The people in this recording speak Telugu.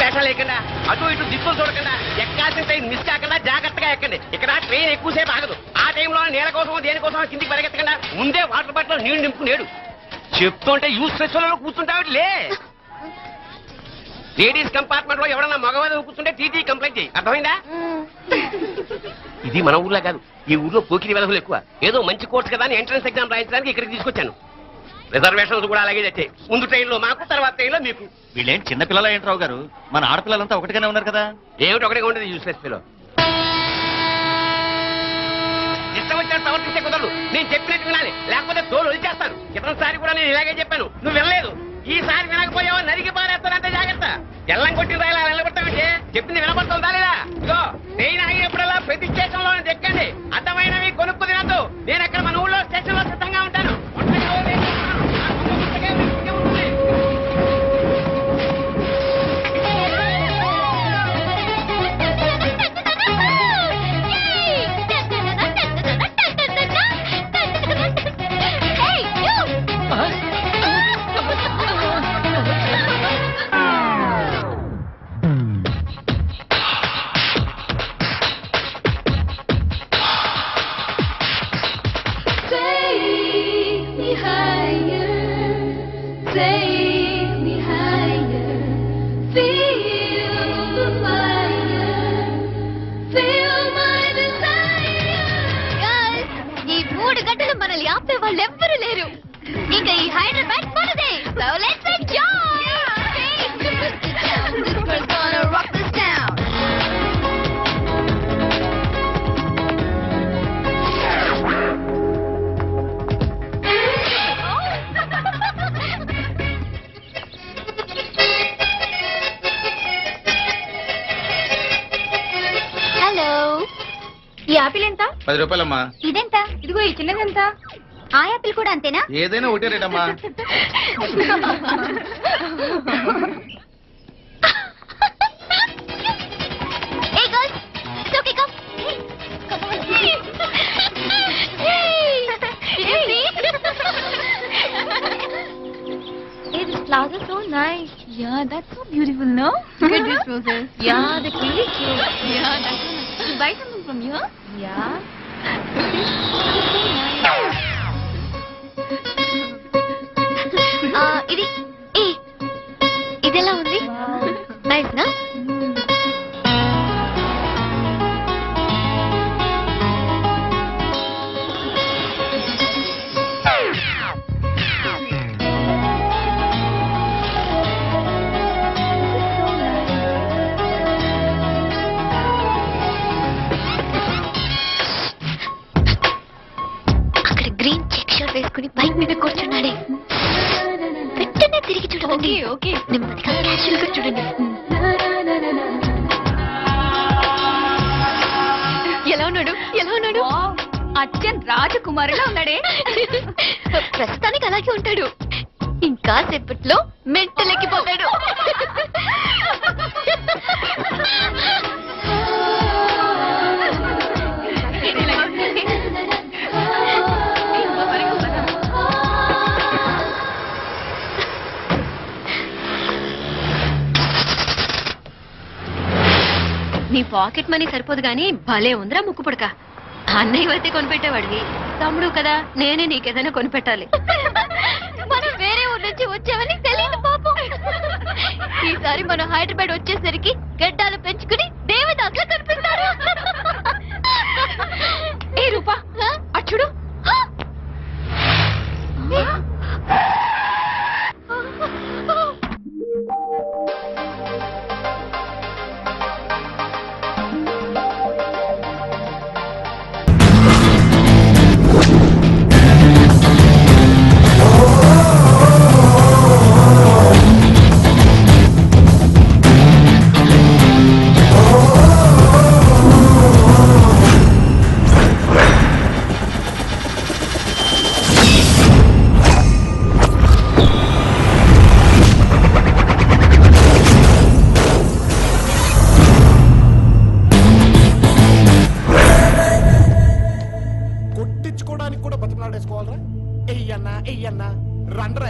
వేషాలు లేకుండా అటు ఇటు దిక్కులు చూడకుండా ఎక్కాల్సిన ట్రైన్ మిస్ కాకుండా జాగ్రత్తగా ఎక్కండి. ఇక్కడ ట్రైన్ ఎక్కువసేపు ఆగదు. ఆ టైంలో నీళ్ళ కోసం దేనికోసం కిందికి పరిగెత్తకుండా ముందే వాటర్ బాటిల్ నీళ్లు నింపుకునేడు. చెప్తుంటే యూస్లెస్ లో కూర్చుంటావు లే. లేడీస్ కంపార్ట్మెంట్ లో ఎవరన్నా మగవాళ్ళు కూర్చుంటే టీటీ కంప్లైంట్ చేయి. అర్థమైందా? ఇది మన ఊర్లో కాదు. ఈ ఊర్లో పోకిరి వెధవులు ఎక్కువ. ఏదో మంచి కోర్సు కదా అని ఎంట్రన్స్ ఎగ్జామ్ రాయించడానికి ఇక్కడికి తీసుకొచ్చాను. రిజర్వేషన్స్ కూడా అలాగే తెచ్చాయి. ముందు ట్రైన్లో మాకు, తర్వాత ట్రైన్లో మీకు. వీళ్ళేం చిన్నపిల్లల ఏంట్రావు గారు? మన ఆడపిల్లలంతా ఒకటిగానే ఉన్నారు కదా. ఏమిటి ఒకటిగా ఉండేది యూస్లెస్ పిల్ల. ఇష్టం వచ్చిన ప్రవర్తిస్తే కుదరదు. నేను చెప్పినట్టు వినాలి, లేకపోతే తోలు వదిలేస్తాను. క్రితంసారి కూడా నేను ఇలాగే చెప్పాను, నువ్వు వినలేదు. ఈసారి వినకపోయావో నరికి పారేస్తానంటే జాగ్రత్త. ఎల్లం కొట్టిన రాయిలా నిలబడతామంటే చెప్పింది వినపడుతుందా లేదా? ఇగో ట్రైన్ ఆగినప్పుడల్లా ప్రతి స్టేషన్ లో ఎక్కండి. అర్థమైనవి కొనుక్కు తినద్దు. నేను అక్కడ మన ఊళ్ళో స్టేషన్ లో సిద్ధంగా ఉంటాను. మనల్ని ఆపే వాళ్ళు ఎవ్వరు లేరు. ఇంకా ఈ హైదరాబాద్ మనదే. So let's enjoy. This girl's gonna rock this town. Hello, ఈ ఆపిల్ ఎంత? 10 రూపాయలమ్మా. ఇదెంత? ఇదిగో ఈ చిన్నదెంత? ఆ యాపిల్ కూడా అంతేనా? ఏదైనా ఒకటే రేటమ్మా. Flowers are so nice. Yeah, that's so beautiful, no? Look at these roses. Yeah, they're really cute. Yeah, that's so nice. You buy something from here? Yeah. ఇది ఇదెలా ఉంది? నైస్ నా? వేసుకుని బైక్ మీద కూర్చున్నాడే. వెంటనే తిరిగి చూడండి. ఓకే, నెమ్మదిగా క్యాషువల్ గా చూడండి. ఎలా ఉన్నాడు? ఎలా ఉన్నాడు? అచ్చన్ రాజకుమారిలా ఉన్నాడే. ప్రస్తుతానికి అలాగే ఉంటాడు. ఇంకా సేపట్లో మెంటలెక్కిపోతాడు. నీ పాకెట్ మనీ సరిపోదు గానీ భలే ఉందిరా ముక్కు పుడక. అన్నయ్య అయితే కొనిపెట్టేవాడివి, తమ్ముడు కదా నేనే నీకేదైనా కొనిపెట్టాలి. మనం వేరే ఊరు నుంచి వచ్చామని తెలియదు పాపం. ఈసారి మనం హైదరాబాద్ వచ్చేసరికి గడ్డాలు పెంచుకుని దేవదాసులా కనిపిస్తారు. ఏ రూపా అచ్చుడు. కొట్టించుకోవడానికి కూడా బతిమలాడేసుకోవాలరా. ఎయ్యన్నా రండ్రా.